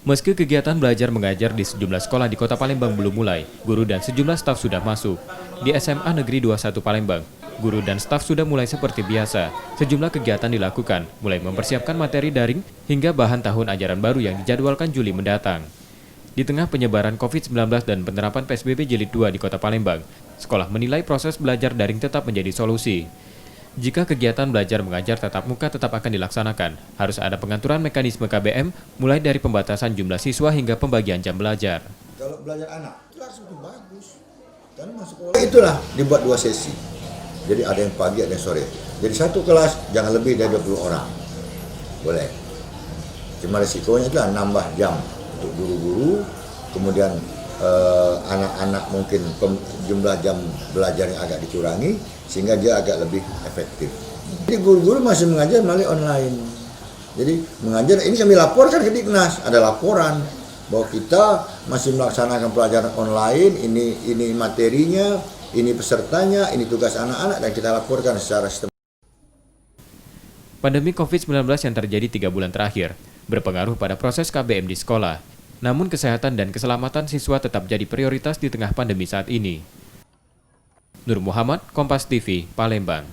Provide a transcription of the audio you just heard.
Meski kegiatan belajar mengajar di sejumlah sekolah di Kota Palembang belum mulai, guru dan sejumlah staf sudah masuk. Di SMA Negeri 21 Palembang, guru dan staf sudah mulai seperti biasa. Sejumlah kegiatan dilakukan, mulai mempersiapkan materi daring hingga bahan tahun ajaran baru yang dijadwalkan Juli mendatang. Di tengah penyebaran COVID-19 dan penerapan PSBB Jilid 2 di Kota Palembang, sekolah menilai proses belajar daring tetap menjadi solusi. Jika kegiatan belajar mengajar tatap muka tetap akan dilaksanakan, harus ada pengaturan mekanisme KBM mulai dari pembatasan jumlah siswa hingga pembagian jam belajar. Kalau belajar anak, kelas itu bagus. Dan masuk itulah dibuat 2 sesi. Jadi ada yang pagi, ada yang sore. Jadi satu kelas jangan lebih dari 20 orang. Boleh. Cuma risikonya itulah nambah jam untuk guru-guru, kemudian anak-anak mungkin jumlah jam belajarnya agak dikurangi sehingga dia agak lebih efektif. Jadi guru-guru masih mengajar melalui online. Jadi mengajar ini kami laporkan ke Diknas, ada laporan bahwa kita masih melaksanakan pelajaran online, ini materinya, ini pesertanya, ini tugas anak-anak dan kita laporkan secara sistem. Pandemi COVID-19 yang terjadi 3 bulan terakhir berpengaruh pada proses KBM di sekolah. Namun kesehatan dan keselamatan siswa tetap jadi prioritas di tengah pandemi saat ini. Nur Muhammad, Kompas TV, Palembang.